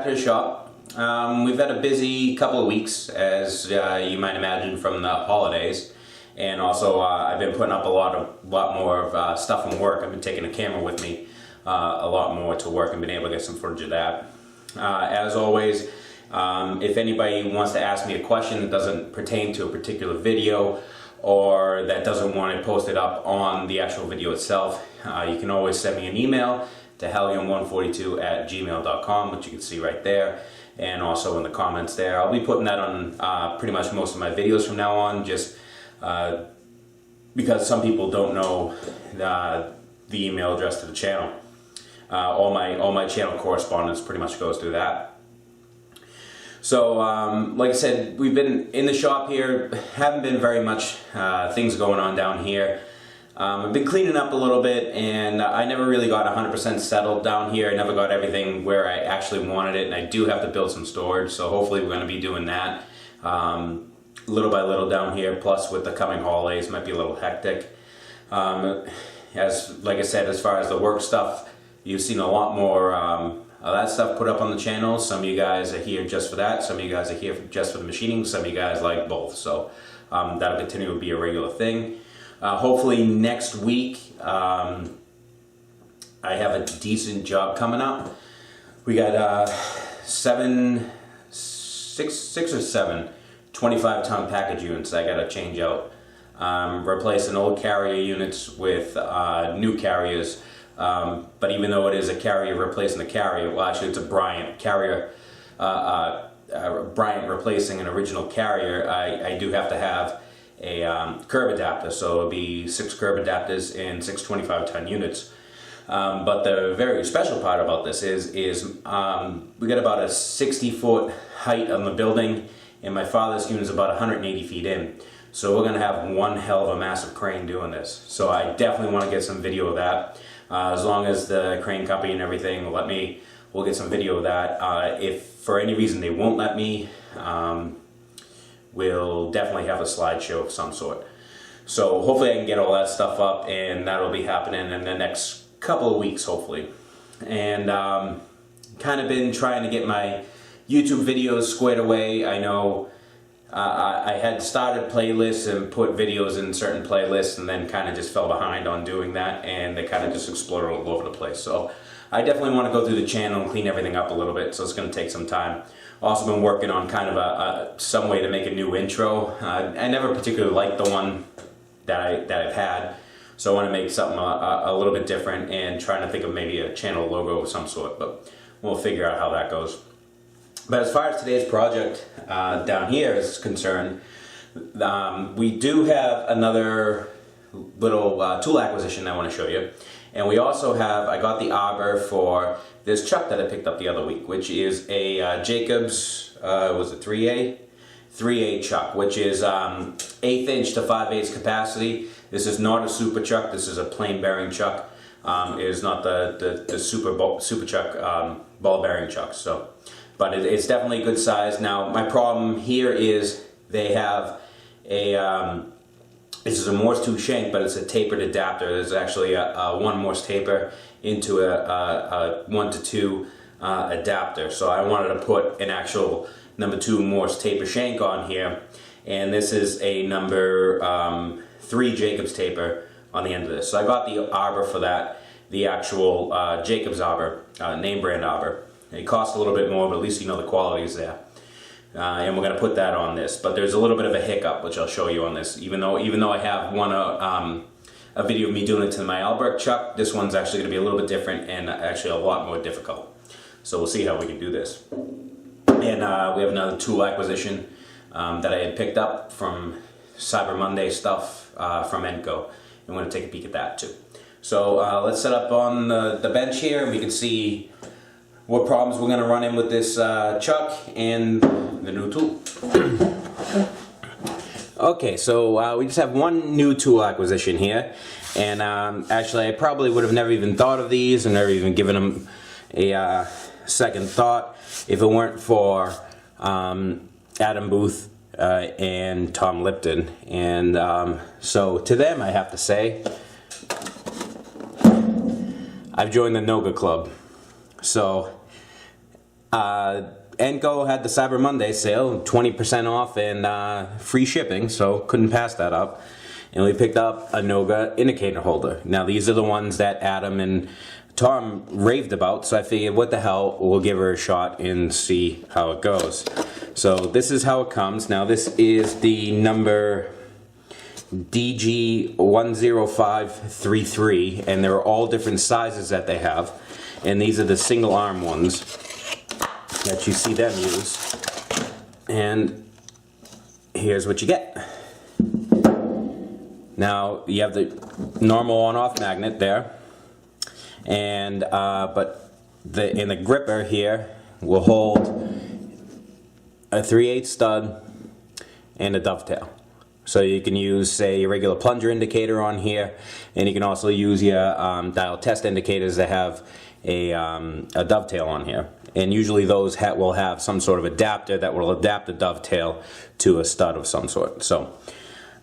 to the shop. We've had a busy couple of weeks, as you might imagine, from the holidays, and also I've been putting up a lot more of stuff from work. I've been taking a camera with me a lot more to work and been able to get some footage of that. As always, if anybody wants to ask me a question that doesn't pertain to a particular video or that doesn't want to post it up on the actual video itself, you can always send me an email to hellium142@gmail.com, which you can see right there, and also in the comments there. I'll be putting that on pretty much most of my videos from now on, just because some people don't know the email address to the channel. All my channel correspondence pretty much goes through that. So, like I said, we've been in the shop here, haven't been very much things going on down here. I've been cleaning up a little bit, and I never really got 100% settled down here. I never got everything where I actually wanted it, and I do have to build some storage, so hopefully we're going to be doing that little by little down here. Plus, with the coming holidays, might be a little hectic. Like I said, as far as the work stuff, you've seen a lot more of that stuff put up on the channel. Some of you guys are here just for that, some of you guys are here just for the machining, some of you guys like both, so that'll continue to be a regular thing. Hopefully next week I have a decent job coming up. We got six or seven 25-ton package units I gotta change out. Replacing old carrier units with new carriers. But even though it is a carrier replacing a carrier, well, actually it's a Bryant carrier, Bryant replacing an original carrier, I do have to have a curb adapter, so it'll be 6 curb adapters in 6 25-ton units. But the very special part about this is we got about a 60-foot height on the building, and my father's unit is about 180 feet in. So we're going to have one hell of a massive crane doing this. So I definitely want to get some video of that. As long as the crane company and everything will let me, we'll get some video of that. If for any reason they won't let me, we'll definitely have a slideshow of some sort. So hopefully I can get all that stuff up, and that'll be happening in the next couple of weeks, hopefully. And kind of been trying to get my YouTube videos squared away. I know I had started playlists and put videos in certain playlists, and then kind of just fell behind on doing that, and they kind of just exploded all over the place. So I definitely want to go through the channel and clean everything up a little bit, so it's going to take some time. Also been working on kind of some way to make a new intro. I never particularly liked the one that I've had, so I want to make something a little bit different, and trying to think of maybe a channel logo of some sort, but we'll figure out how that goes. But as far as today's project down here is concerned, we do have another little tool acquisition I want to show you. And we also have, I got the Arbor for this chuck that I picked up the other week, which is a Jacobs, was it 3A? 3A chuck, which is 1/8 inch to 5/8 capacity. This is not a super chuck, this is a plain bearing chuck. It is not the super chuck ball bearing chuck. So. But it's definitely a good size. Now, my problem here is they have a, this is a Morse 2 shank, but it's a tapered adapter. There's actually a 1 Morse taper into a 1 to 2 adapter. So I wanted to put an actual number 2 Morse taper shank on here. And this is a number 3 Jacobs taper on the end of this. So I got the Arbor for that, the actual Jacobs Arbor, name brand Arbor. It costs a little bit more, but at least you know the quality is there. And we're going to put that on this. But there's a little bit of a hiccup, which I'll show you on this. Even though I have a video of me doing it to my Albrecht chuck, this one's actually going to be a little bit different and actually a lot more difficult. So we'll see how we can do this. And we have another tool acquisition that I had picked up from Cyber Monday stuff from Enco. And we're going to take a peek at that too. So let's set up on the bench here, and we can see what problems we're going to run in with this chuck and the new tool. Okay, so we just have one new tool acquisition here, and actually I probably would have never even thought of these and never even given them a second thought if it weren't for Adam Booth and Tom Lipton. And so to them I have to say, I've joined the Noga Club. So Enco had the Cyber Monday sale, 20% off and free shipping, so couldn't pass that up. And we picked up a Noga indicator holder. Now these are the ones that Adam and Tom raved about, so I figured what the hell, we'll give her a shot and see how it goes. So this is how it comes. Now this is the number DG10533, and there are all different sizes that they have. And these are the single arm ones that you see them use. And here's what you get. Now you have the normal on-off magnet there, and but in the gripper here will hold a 3/8 stud and a dovetail. So you can use, say, your regular plunger indicator on here, and you can also use your dial test indicators that have a dovetail on here. And usually those will have some sort of adapter that will adapt the dovetail to a stud of some sort. So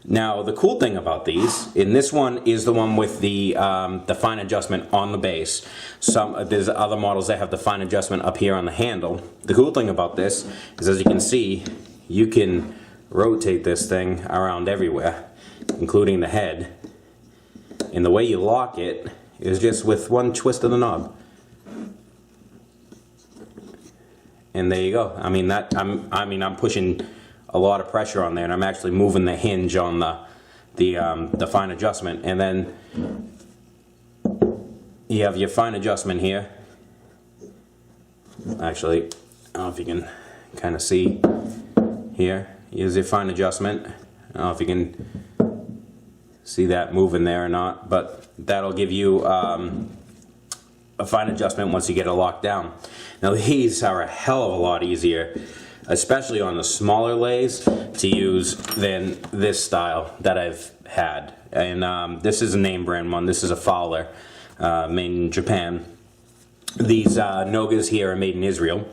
now the cool thing about these, and this one is the one with the fine adjustment on the base. There's other models that have the fine adjustment up here on the handle. The cool thing about this is, as you can see, you can rotate this thing around everywhere, including the head. And the way you lock it is just with one twist of the knob. And there you go. I mean, I'm pushing a lot of pressure on there, and I'm actually moving the hinge on the fine adjustment. And then you have your fine adjustment here. Actually, I don't know if you can kind of see here. Here's your fine adjustment. I don't know if you can see that moving there or not, but that'll give you a fine adjustment once you get it locked down. Now these are a hell of a lot easier, especially on the smaller lathes, to use than this style that I've had. And this is a name brand one. This is a Fowler, made in Japan. These Nogas here are made in Israel.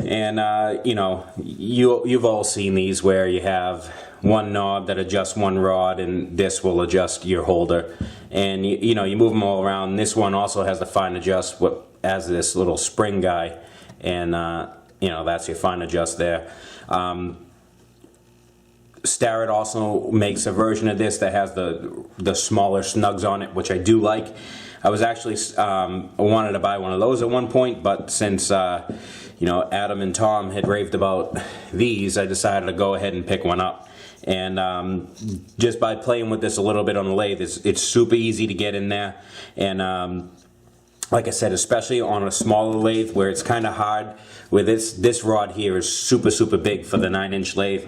And you know, you've all seen these where you have one knob that adjusts one rod, and this will adjust your holder. And you know, you move them all around. This one also has the fine adjust as this little spring guy, and you know, that's your fine adjust there. Starrett also makes a version of this that has the smaller snugs on it, which I do like. I was actually wanted to buy one of those at one point, but since you know, Adam and Tom had raved about these, I decided to go ahead and pick one up. And just by playing with this a little bit on the lathe, it's super easy to get in there. And like I said, especially on a smaller lathe where it's kind of hard, where this rod here is super big for the 9-inch lathe.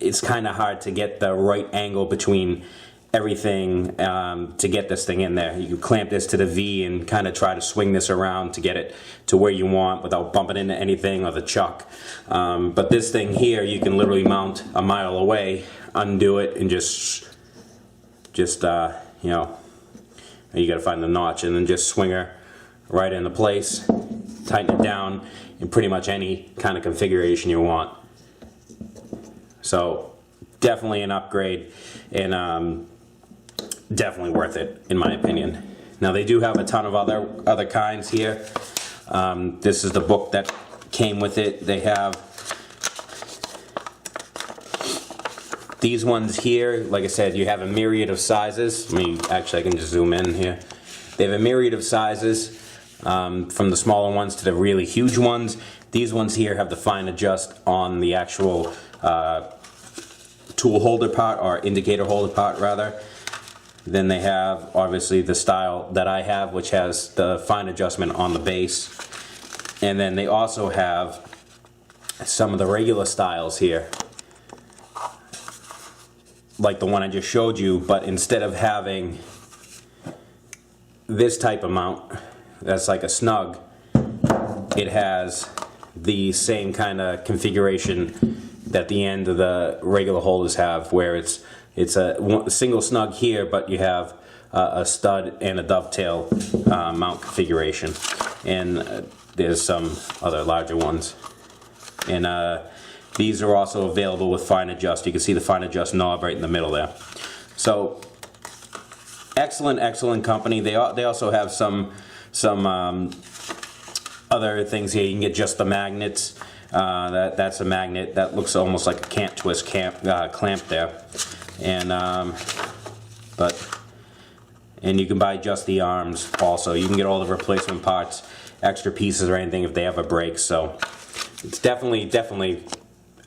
It's kind of hard to get the right angle between everything to get this thing in there. You can clamp this to the V and kind of try to swing this around to get it to where you want without bumping into anything or the chuck. But this thing here, you can literally mount a mile away, undo it, and just you know, you got to find the notch and then just swing her right into place, tighten it down in pretty much any kind of configuration you want. So definitely an upgrade, and definitely worth it in my opinion. Now they do have a ton of other kinds here. This is the book that came with it. They have these ones here. Like I said, you have a myriad of sizes. Actually, I can just zoom in here. They have a myriad of sizes, from the smaller ones to the really huge ones. These ones here have the fine adjust on the actual tool holder part, or indicator holder part rather. Then they have obviously the style that I have, which has the fine adjustment on the base. And then they also have some of the regular styles here, like the one I just showed you, but instead of having this type of mount that's like a snug, it has the same kind of configuration that the end of the regular holders have, where it's a single snug here, but you have a stud and a dovetail mount configuration. And there's some other larger ones. And these are also available with fine adjust. You can see the fine adjust knob right in the middle there. So excellent company. They also have some other things here. You can get just the magnets. That's a magnet that looks almost like a can't twist clamp there, and and you can buy just the arms also. You can get all the replacement parts, extra pieces or anything if they ever break. So it's definitely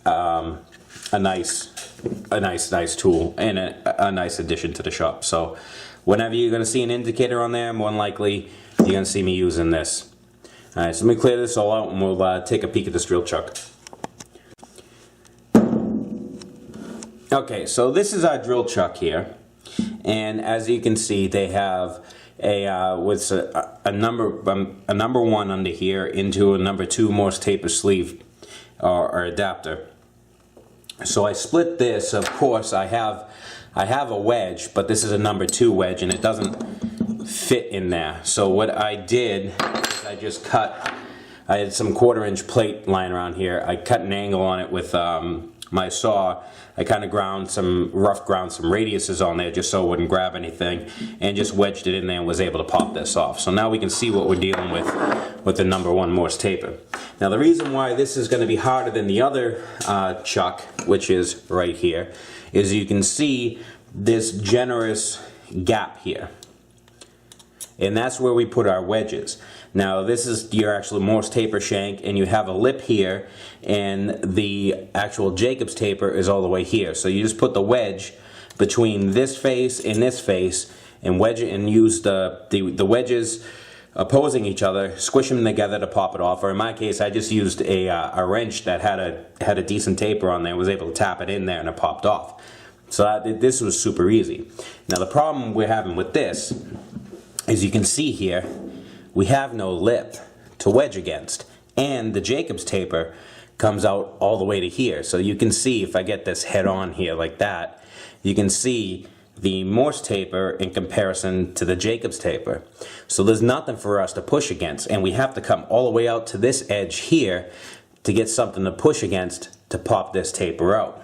a nice tool and a nice addition to the shop. So whenever you're going to see an indicator on there, more than likely you're going to see me using this. Alright, so let me clear this all out and we'll take a peek at this drill chuck. Okay, so this is our drill chuck here, and as you can see, they have a number 1 under here into a number 2 Morse taper sleeve or adapter. So I split this. Of course, I have a wedge, but this is a number 2 wedge, and it doesn't fit in there. So what I did is I just cut. I had some 1/4-inch plate lying around here. I cut an angle on it with my saw. I kind of ground some radiuses on there just so it wouldn't grab anything, and just wedged it in there and was able to pop this off. So now we can see what we're dealing with the number 1 Morse taper. Now the reason why this is going to be harder than the other chuck, which is right here, is you can see this generous gap here. And that's where we put our wedges. Now this is your actual Morse taper shank, and you have a lip here, and the actual Jacob's taper is all the way here. So you just put the wedge between this face and this face, and wedge it, and use the wedges opposing each other, squish them together to pop it off. Or in my case, I just used a wrench that had a decent taper on there, was able to tap it in there, and it popped off. So this was super easy. Now the problem we're having with this, as you can see here, we have no lip to wedge against, and the Jacob's taper comes out all the way to here. So you can see, if I get this head on here like that, you can see the Morse taper in comparison to the Jacob's taper. So there's nothing for us to push against, and we have to come all the way out to this edge here to get something to push against to pop this taper out.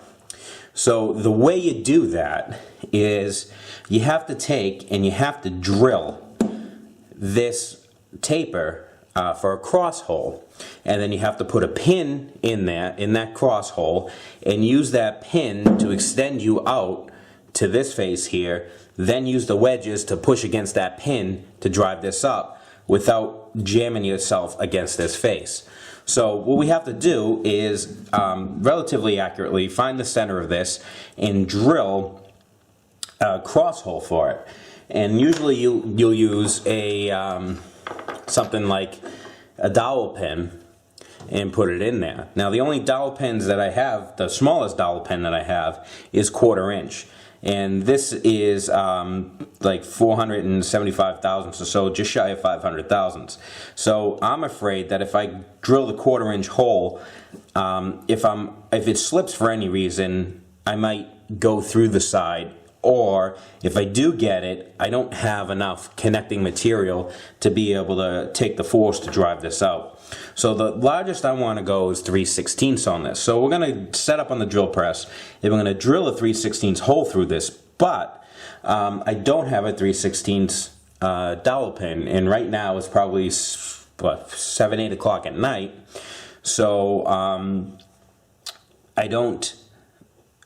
So the way you do that is you have to take and you have to drill this taper for a cross hole, and then you have to put a pin in there, in that cross hole, and use that pin to extend you out to this face here, then use the wedges to push against that pin to drive this up without jamming yourself against this face. So what we have to do is relatively accurately find the center of this and drill a cross hole for it. And usually you'll use a something like a dowel pin and put it in there. Now the only dowel pins that I have, the smallest dowel pin that I have, is 1/4 inch. And this is like 475 thousandths or so, just shy of 500 thousandths. So I'm afraid that if I drill the 1/4 inch hole, if it slips for any reason, I might go through the side. Or if I do get it, I don't have enough connecting material to be able to take the force to drive this out. So the largest I want to go is 3/16 on this. So we're going to set up on the drill press, and we're going to drill a 3/16 hole through this, but I don't have a 3/16 dowel pin, and right now it's probably 7, 8 o'clock at night. So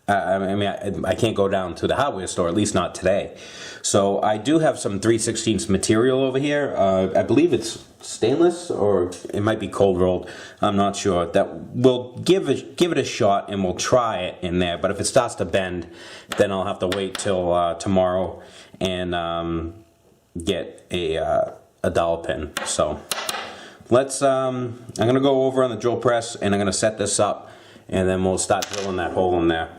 I can't go down to the hardware store, at least not today. So I do have some 3/16 material over here. I believe it's stainless, or it might be cold rolled. I'm not sure. That we'll give it a shot, and we'll try it in there. But if it starts to bend, then I'll have to wait till tomorrow and get a dowel pin. So let's. I'm gonna go over on the drill press, and I'm gonna set this up, and then we'll start drilling that hole in there.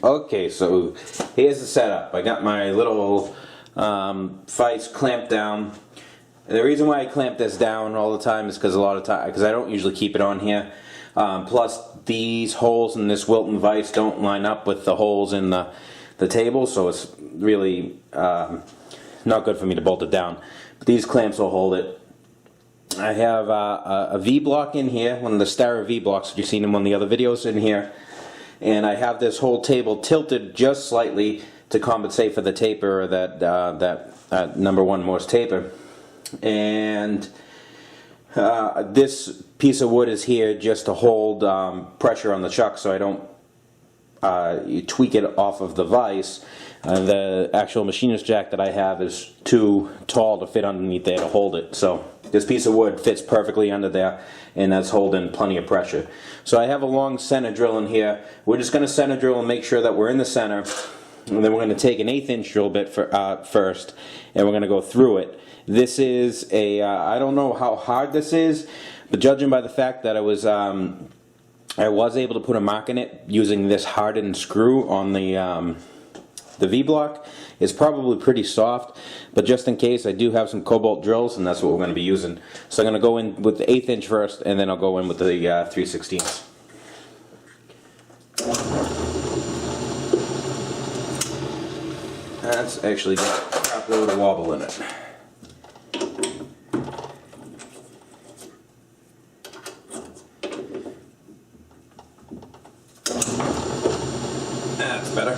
Okay, so here's the setup. I got my little vise clamped down. The reason why I clamp this down all the time is because I don't usually keep it on here. Plus, these holes in this Wilton vise don't line up with the holes in the table, so it's really not good for me to bolt it down. But these clamps will hold it. I have a V-block in here, one of the Starra V-blocks. You've seen them on the other videos in here. And I have this whole table tilted just slightly to compensate for the taper, that number 1 Morse taper. And This piece of wood is here just to hold pressure on the chuck so I don't you tweak it off of the vise. The actual machinist jack that I have is too tall to fit underneath there to hold it. So this piece of wood fits perfectly under there, and that's holding plenty of pressure. So I have a long center drill in here. We're just going to center drill and make sure that we're in the center. And then we're going to take an 1/8 inch drill bit first, and we're going to go through it. This is a, I don't know how hard this is, but judging by the fact that I was able to put a mark in it using this hardened screw on the V-block, it's probably pretty soft, but just in case, I do have some cobalt drills, and that's what we're going to be using. So I'm going to go in with the 1/8 inch first, and then I'll go in with the 3/16. That's actually got a crap load of wobble in it. That's better.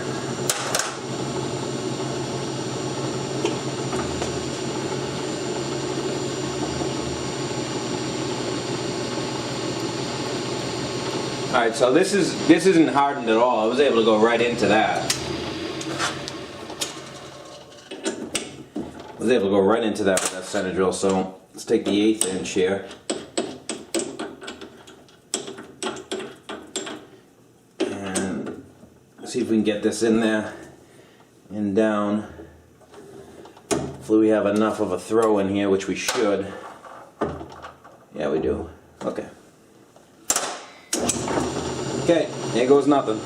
Alright, so this isn't hardened at all. I was able to go right into that. I was able to go right into that with that center drill, so let's take the 1/8 inch here. And see if we can get this in there and down. Hopefully we have enough of a throw in here, which we should. Yeah, we do. Okay. Okay, here goes nothing.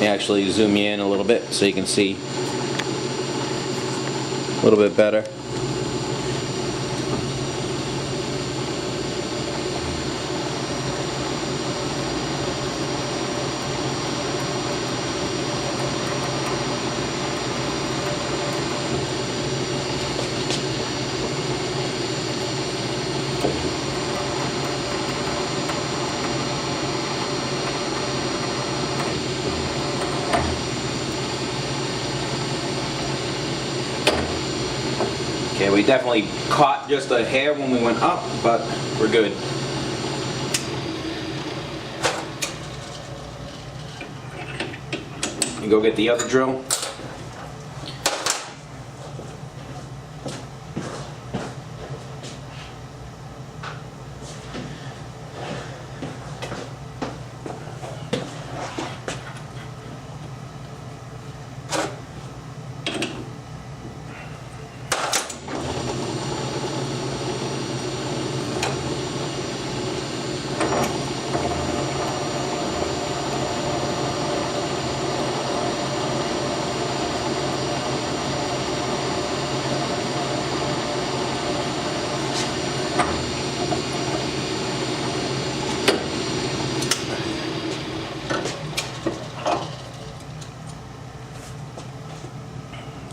Actually zoom you in a little bit so you can see a little bit better. Okay, we definitely caught just a hair when we went up, but we're good. And go get the other drill.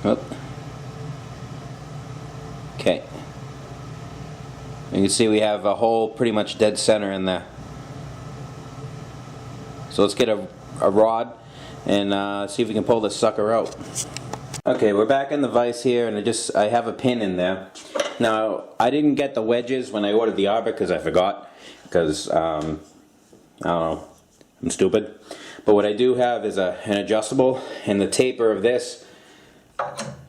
Oh. Okay. You can see we have a hole pretty much dead center in there. So let's get a rod and see if we can pull this sucker out. Okay, we're back in the vise here, and I have a pin in there. Now, I didn't get the wedges when I ordered the Arbor because I forgot, because I don't know, I'm stupid. But what I do have is an adjustable, and the taper of this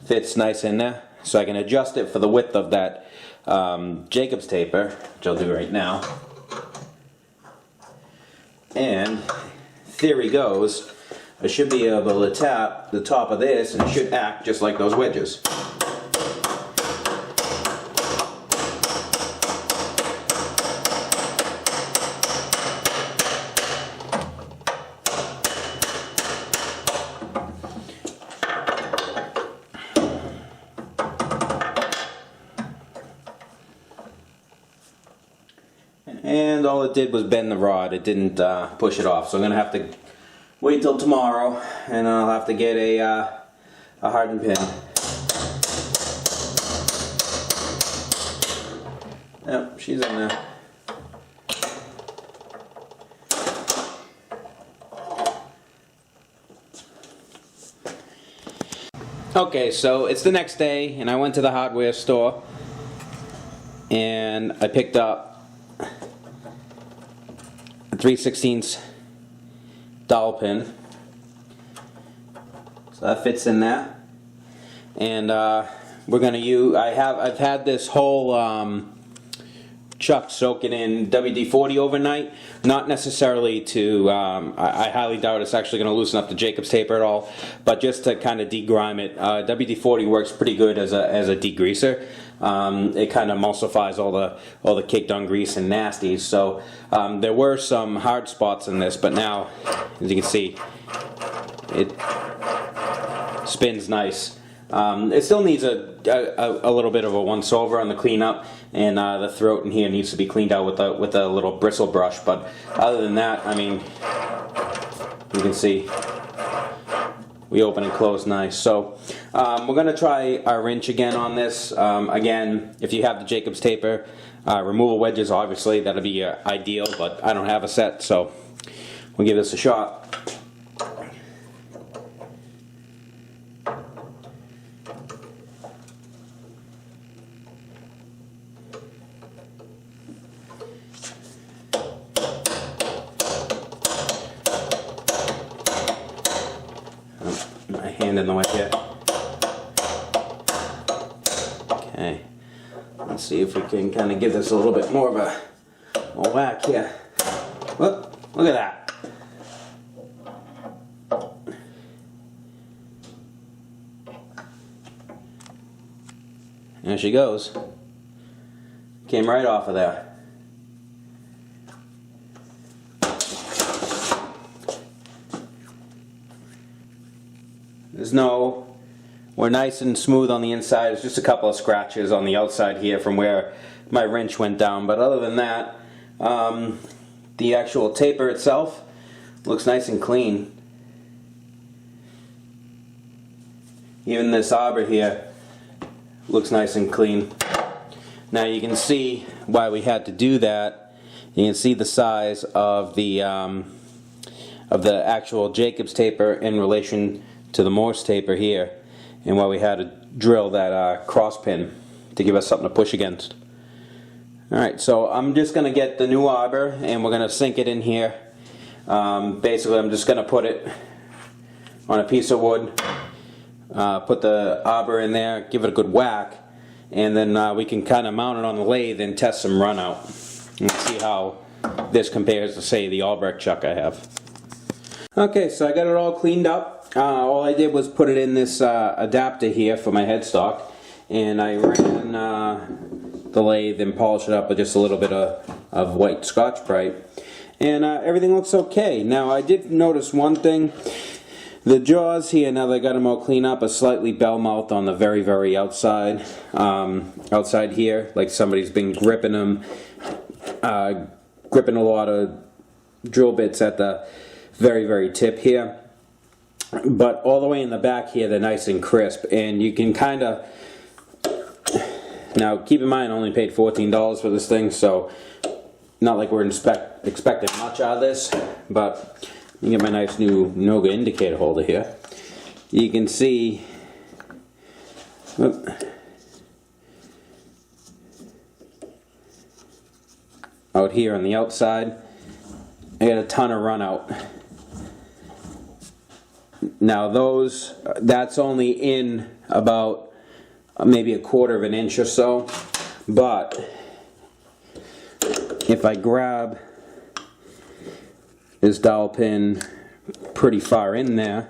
fits nice in there, so I can adjust it for the width of that Jacob's taper, which I'll do right now. And theory goes, I should be able to tap the top of this, and it should act just like those wedges. And all it did was bend the rod. It didn't push it off. So I'm going to have to wait till tomorrow, and I'll have to get a hardened pin. Yep, she's in there. Okay, so it's the next day, and I went to the hardware store, and I picked up a 3/16 dowel pin. So that fits in there, and we're gonna use. I've had this whole chuck soaking in WD-40 overnight. Not necessarily to, I highly doubt it's actually going to loosen up the Jacob's taper at all, but just to kind of degrime it. WD-40 works pretty good as a degreaser. It kind of emulsifies all the caked on grease and nasties. So there were some hard spots in this, but now, as you can see, it spins nice. It still needs a little bit of a once over on the cleanup, and the throat in here needs to be cleaned out with a little bristle brush. But other than that, I mean, you can see we open and close nice. So we're going to try our wrench again on this. Again, if you have the Jacob's taper, removal wedges, obviously that'll be ideal, but I don't have a set, so we'll give this a shot. My hand in the way here. Okay, let's see if we can kind of give this a little bit more of a whack here. Whoop, look at that. There she goes. Came right off of there. We're nice and smooth on the inside. It's just a couple of scratches on the outside here from where my wrench went down. But other than that, the actual taper itself looks nice and clean. Even this arbor here looks nice and clean. Now you can see why we had to do that. You can see the size of the actual Jacob's taper in relation to the Morse taper here, and why we had to drill that cross pin to give us something to push against. Alright, so I'm just going to get the new arbor and we're going to sink it in here. Basically I'm just going to put it on a piece of wood, put the arbor in there, give it a good whack, and then we can kind of mount it on the lathe and test some run out and see how this compares to, say, the Albrecht chuck I have. Okay, so I got it all cleaned up. All I did was put it in this adapter here for my headstock, and I ran the lathe and polished it up with just a little bit of white Scotch-Brite, and everything looks okay. Now I did notice one thing. The jaws here, now that I got them all cleaned up, are slightly bell-mouthed on the very outside. Outside here, like somebody's been gripping them, gripping a lot of drill bits at the very tip here. But all the way in the back here, they're nice and crisp, and you can kind of, now keep in mind I only paid $14 for this thing, so not like we're expecting much out of this, but you get my nice new Noga indicator holder here. You can see, out here on the outside, I got a ton of run out. Now that's only in about maybe a quarter of an inch or so, but if I grab this dowel pin pretty far in there,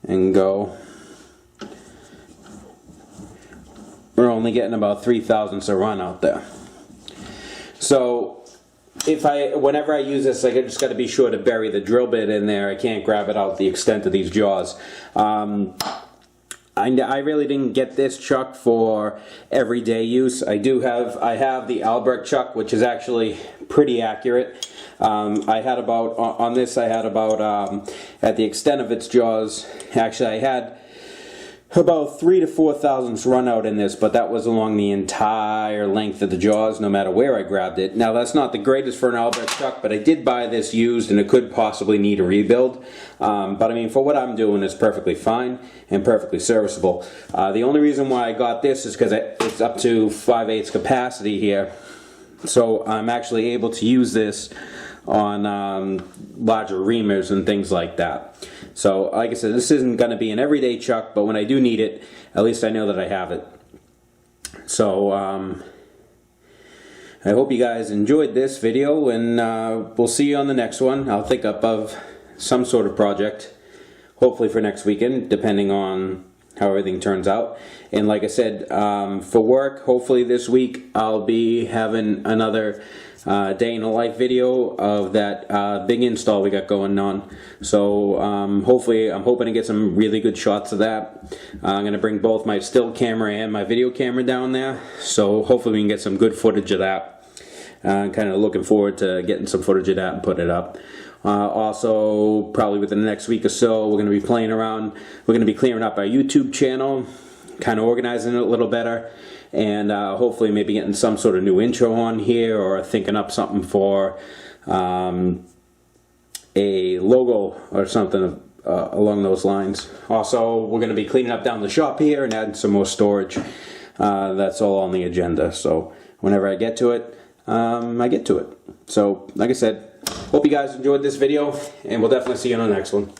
and go, we're only getting about 3/1000ths of run out there. So whenever I use this, I just got to be sure to bury the drill bit in there. I can't grab it out the extent of these jaws. I really didn't get this chuck for everyday use. I have the Albrecht chuck, which is actually pretty accurate. I had about, on this I had about, at the extent of its jaws, actually I had about 3 to 4 thousandths run out in this, but that was along the entire length of the jaws, no matter where I grabbed it. Now that's not the greatest for an Arbor chuck, but I did buy this used and it could possibly need a rebuild. But I mean, for what I'm doing, it's perfectly fine and perfectly serviceable. The only reason why I got this is because it's up to 5/8 capacity here. So I'm actually able to use this on larger reamers and things like that. So like I said, this isn't going to be an everyday chuck, but when I do need it, at least I know that I have it. So I hope you guys enjoyed this video, and we'll see you on the next one. I'll think up of some sort of project, hopefully for next weekend, depending on how everything turns out. And like I said, for work, hopefully this week I'll be having another day in the life video of that big install we got going on. So hopefully, I'm hoping to get some really good shots of that. I'm going to bring both my still camera and my video camera down there, so hopefully we can get some good footage of that. Kind of looking forward to getting some footage of that and putting it up. Also, probably within the next week or so, we're going to be playing around. We're going to be clearing up our YouTube channel, kind of organizing it a little better, and hopefully maybe getting some sort of new intro on here, or thinking up something for a logo or something along those lines. Also, we're going to be cleaning up down the shop here and adding some more storage. That's all on the agenda, so whenever I get to it, I get to it. So like I said, hope you guys enjoyed this video, and we'll definitely see you on the next one.